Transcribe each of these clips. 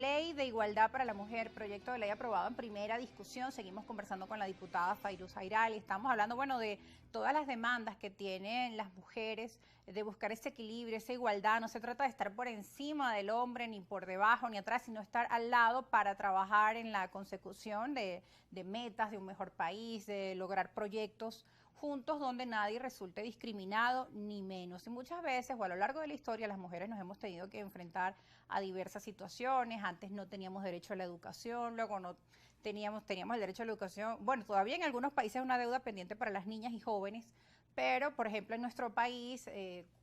Ley de Igualdad para la Mujer, proyecto de ley aprobado en primera discusión. Seguimos conversando con la diputada Fairuz Airal y estamos hablando, bueno, de todas las demandas que tienen las mujeres de buscar ese equilibrio, esa igualdad. No se trata de estar por encima del hombre, ni por debajo, ni atrás, sino estar al lado para trabajar en la consecución de metas, de un mejor país, de lograr proyectos juntos donde nadie resulte discriminado ni menos. Y muchas veces, o a lo largo de la historia, las mujeres nos hemos tenido que enfrentar a diversas situaciones. Antes no teníamos derecho a la educación, luego no teníamos el derecho a la educación. Bueno, todavía en algunos países es una deuda pendiente para las niñas y jóvenes, pero por ejemplo en nuestro país,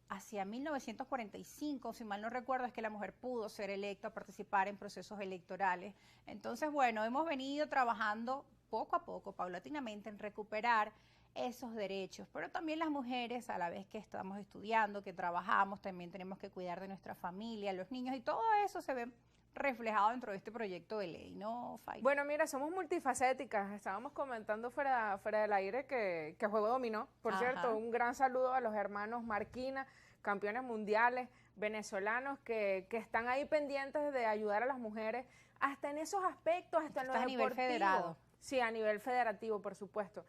hacia 1945, si mal no recuerdo, es que la mujer pudo ser electa, participar en procesos electorales. Entonces, bueno, hemos venido trabajando poco a poco, paulatinamente, en recuperar esos derechos, pero también las mujeres, a la vez que estamos estudiando, que trabajamos, también tenemos que cuidar de nuestra familia, los niños, y todo eso se ve reflejado dentro de este proyecto de ley, ¿no, Fay? Bueno, mira, somos multifacéticas. Estábamos comentando fuera del aire que Juego Dominó, por cierto, un gran saludo a los hermanos Marquina, campeones mundiales venezolanos que están ahí pendientes de ayudar a las mujeres hasta en esos aspectos, hasta en lo deportivo. A nivel federado. Sí, a nivel federativo, por supuesto.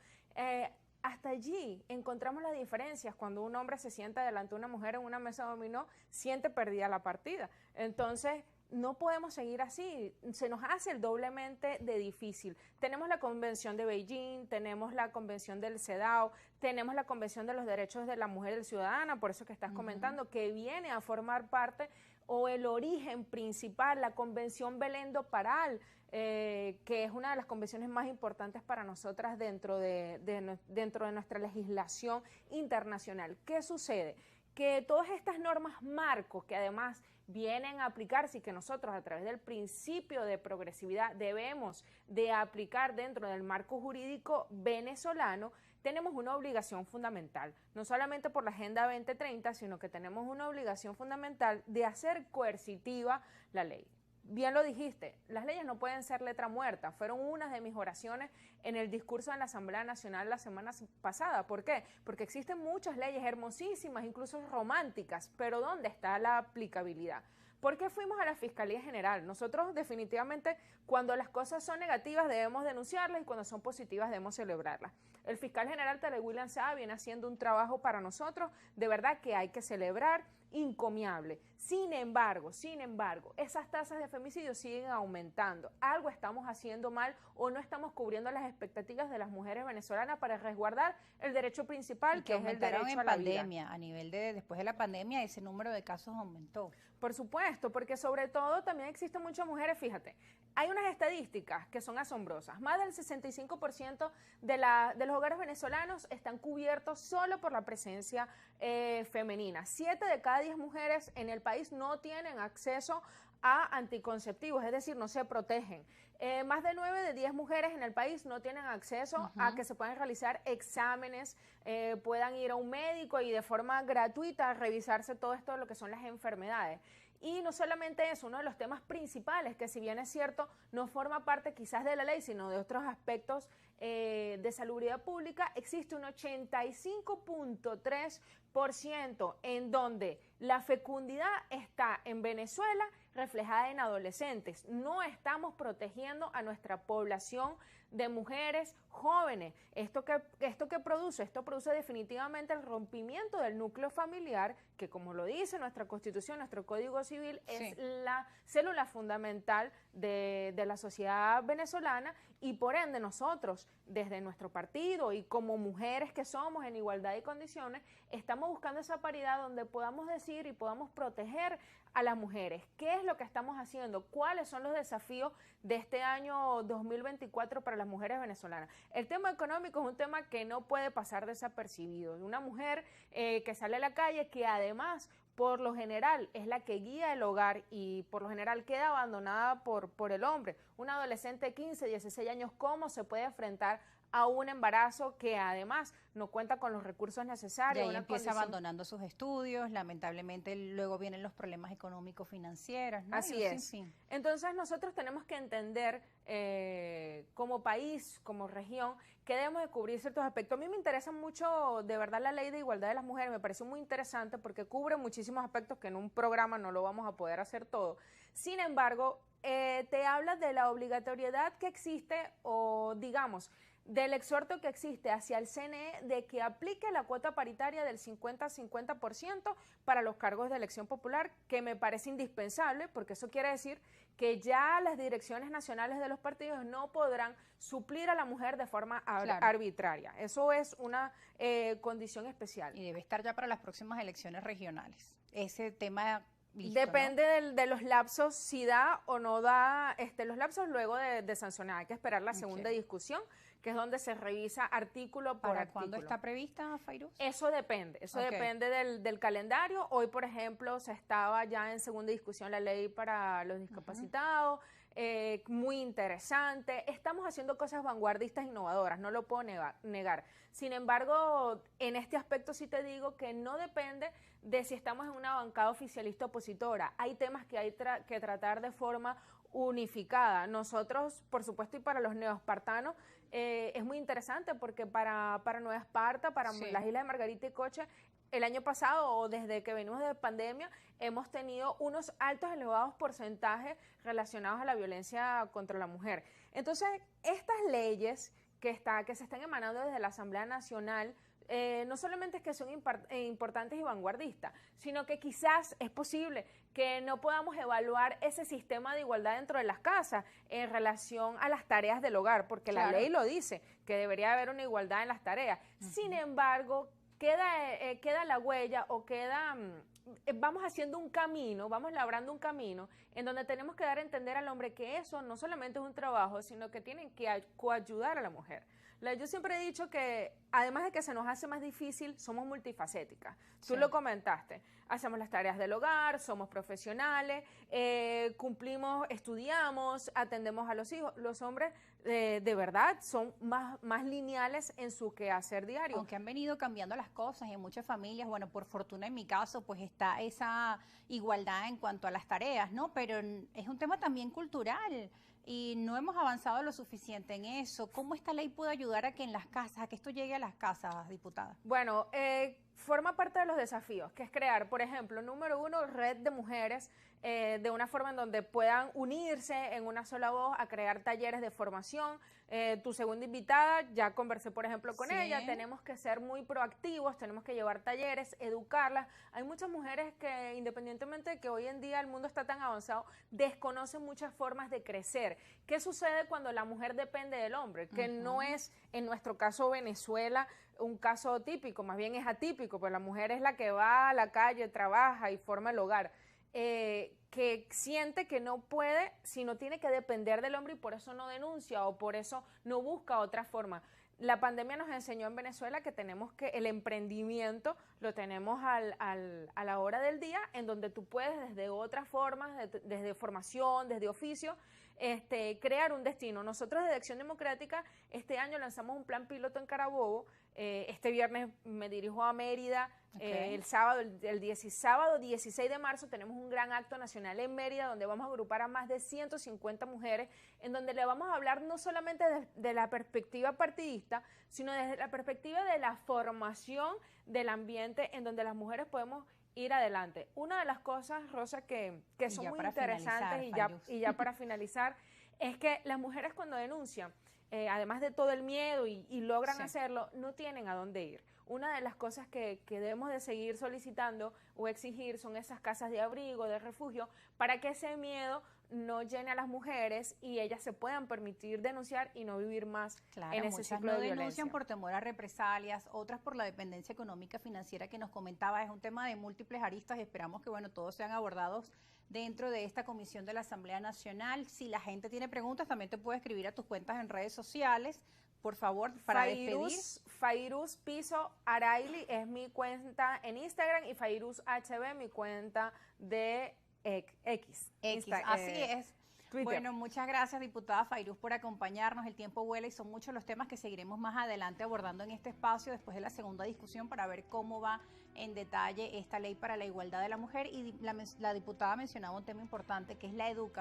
Hasta allí encontramos las diferencias. Cuando un hombre se sienta delante de una mujer en una mesa dominó, siente perdida la partida. Entonces, no podemos seguir así, se nos hace el doblemente de difícil. Tenemos la Convención de Beijing, tenemos la Convención del CEDAW, tenemos la Convención de los Derechos de la Mujer y del Ciudadana, por eso que estás comentando, que viene a formar parte o el origen principal, la Convención Belén do Pará, que es una de las convenciones más importantes para nosotras dentro de nuestra legislación internacional. ¿Qué sucede? Que todas estas normas marcos que además vienen a aplicarse y que nosotros a través del principio de progresividad debemos de aplicar dentro del marco jurídico venezolano, tenemos una obligación fundamental, no solamente por la Agenda 2030, sino que tenemos una obligación fundamental de hacer coercitiva la ley. Bien lo dijiste, las leyes no pueden ser letra muerta, fueron unas de mis oraciones en el discurso en la Asamblea Nacional la semana pasada. ¿Por qué? Porque existen muchas leyes hermosísimas, incluso románticas, pero ¿dónde está la aplicabilidad? ¿Por qué fuimos a la Fiscalía General? Nosotros definitivamente cuando las cosas son negativas debemos denunciarlas y cuando son positivas debemos celebrarlas. El fiscal general Tarek William Saab viene haciendo un trabajo para nosotros, de verdad que hay que celebrar, encomiable. Sin embargo, esas tasas de femicidio siguen aumentando. Algo estamos haciendo mal o no estamos cubriendo las expectativas de las mujeres venezolanas para resguardar el derecho principal, que es el derecho a la vida. Pandemia, a nivel de después de la pandemia, ese número de casos aumentó. Por supuesto, porque sobre todo también existen muchas mujeres, fíjate, hay unas estadísticas que son asombrosas. Más del 65% de los hogares venezolanos están cubiertos solo por la presencia femenina. 7 de cada 10 mujeres en el país no tienen acceso a anticonceptivos, es decir, no se protegen. Más de 9 de 10 mujeres en el país no tienen acceso a que se puedan realizar exámenes, puedan ir a un médico y de forma gratuita revisarse todo esto de lo que son las enfermedades. Y no solamente eso, uno de los temas principales, que si bien es cierto, no forma parte quizás de la ley, sino de otros aspectos de salubridad pública, existe un 85.3% en donde la fecundidad está en Venezuela reflejada en adolescentes. No estamos protegiendo a nuestra población de mujeres jóvenes. ¿Esto qué produce? Esto produce definitivamente el rompimiento del núcleo familiar, que como lo dice nuestra Constitución, nuestro Código Civil, es la célula fundamental de la sociedad venezolana y por ende nosotros, desde nuestro partido y como mujeres que somos en igualdad de condiciones, estamos buscando esa paridad donde podamos decir y podamos proteger a las mujeres. ¿Qué es lo que estamos haciendo? ¿Cuáles son los desafíos de este año 2024 para las mujeres venezolanas? El tema económico es un tema que no puede pasar desapercibido. Una mujer que sale a la calle, que además por lo general es la que guía el hogar y por lo general queda abandonada por el hombre. Una adolescente de 15, 16 años, ¿cómo se puede enfrentar a un embarazo que además no cuenta con los recursos necesarios? Y ahí empieza abandonando sus estudios, lamentablemente luego vienen los problemas económicos financieros, ¿no? Así es. Entonces nosotros tenemos que entender como país, como región, que debemos de cubrir ciertos aspectos. A mí me interesa mucho, de verdad, la ley de igualdad de las mujeres, me parece muy interesante porque cubre muchísimos aspectos que en un programa no lo vamos a poder hacer todo. Sin embargo, te habla de la obligatoriedad que existe o, digamos, del exhorto que existe hacia el CNE de que aplique la cuota paritaria del 50-50% para los cargos de elección popular, que me parece indispensable, porque eso quiere decir que ya las direcciones nacionales de los partidos no podrán suplir a la mujer de forma arbitraria. Eso es una condición especial. Y debe estar ya para las próximas elecciones regionales. Ese tema... Listo, depende, ¿no?, de los lapsos, si da o no da los lapsos luego de sancionar. Hay que esperar la segunda discusión, que es donde se revisa artículo por artículo. ¿Cuándo está prevista, Fairuz? Eso depende del calendario. Hoy, por ejemplo, se estaba ya en segunda discusión la ley para los discapacitados, muy interesante. Estamos haciendo cosas vanguardistas, innovadoras, no lo puedo negar. Sin embargo, en este aspecto sí te digo que no depende de si estamos en una bancada oficialista opositora. Hay temas que hay que tratar de forma unificada. Nosotros, por supuesto, y para los neoespartanos, es muy interesante porque para Nueva Esparta, para las islas de Margarita y Coche, el año pasado o desde que venimos de pandemia, hemos tenido unos altos, elevados porcentajes relacionados a la violencia contra la mujer. Entonces, estas leyes que se están emanando desde la Asamblea Nacional, no solamente es que son importantes y vanguardistas, sino que quizás es posible que no podamos evaluar ese sistema de igualdad dentro de las casas en relación a las tareas del hogar, porque la ley lo dice, que debería haber una igualdad en las tareas. Sin embargo, queda la huella o vamos haciendo un camino, vamos labrando un camino en donde tenemos que dar a entender al hombre que eso no solamente es un trabajo, sino que tienen que coayudar a la mujer. Yo siempre he dicho que, además de que se nos hace más difícil, somos multifacéticas. Tú lo comentaste. Hacemos las tareas del hogar, somos profesionales, cumplimos, estudiamos, atendemos a los hijos. Los hombres, de verdad, son más lineales en su quehacer diario. Aunque han venido cambiando las cosas y en muchas familias, bueno, por fortuna en mi caso, pues está esa igualdad en cuanto a las tareas, ¿no? Pero es un tema también cultural. Y no hemos avanzado lo suficiente en eso. ¿Cómo esta ley puede ayudar a que en las casas, a que esto llegue a las casas, diputada? Bueno, forma parte de los desafíos, que es crear, por ejemplo, número uno, red de mujeres, de una forma en donde puedan unirse en una sola voz a crear talleres de formación. Tu segunda invitada, ya conversé, por ejemplo, con ella, tenemos que ser muy proactivos, tenemos que llevar talleres, educarlas. Hay muchas mujeres que, independientemente de que hoy en día el mundo está tan avanzado, desconocen muchas formas de crecer. ¿Qué sucede cuando la mujer depende del hombre? Que no es, en nuestro caso Venezuela, un caso típico, más bien es atípico, pues la mujer es la que va a la calle, trabaja y forma el hogar. Que siente que no puede, sino tiene que depender del hombre y por eso no denuncia o por eso no busca otra forma. La pandemia nos enseñó en Venezuela que tenemos que el emprendimiento lo tenemos a la hora del día, en donde tú puedes desde otras formas, desde formación, desde oficio, crear un destino. Nosotros desde Acción Democrática este año lanzamos un plan piloto en Carabobo. Este viernes me dirijo a Mérida. El sábado 16 de marzo tenemos un gran acto nacional en Mérida donde vamos a agrupar a más de 150 mujeres, en donde le vamos a hablar no solamente de la perspectiva partidista, sino desde la perspectiva de la formación del ambiente en donde las mujeres podemos ir adelante. Una de las cosas, Rosa, que son muy interesantes y ya para finalizar, es que las mujeres cuando denuncian, además de todo el miedo y logran hacerlo, no tienen a dónde ir. Una de las cosas que debemos de seguir solicitando o exigir son esas casas de abrigo, de refugio, para que ese miedo no llene a las mujeres y ellas se puedan permitir denunciar y no vivir más en ese ciclo de violencia. Muchas no denuncian por temor a represalias, otras por la dependencia económica financiera que nos comentaba. Es un tema de múltiples aristas y esperamos que todos sean abordados dentro de esta comisión de la Asamblea Nacional. Si la gente tiene preguntas, también te puede escribir a tus cuentas en redes sociales. Por favor, para despedir. Fairuz Piso Araili es mi cuenta en Instagram y Fairuz HB mi cuenta de X. Así es. Twitter. Bueno, muchas gracias, diputada Fairuz, por acompañarnos. El tiempo vuela y son muchos los temas que seguiremos más adelante abordando en este espacio después de la segunda discusión para ver cómo va en detalle esta ley para la igualdad de la mujer. Y la diputada mencionaba un tema importante que es la educación.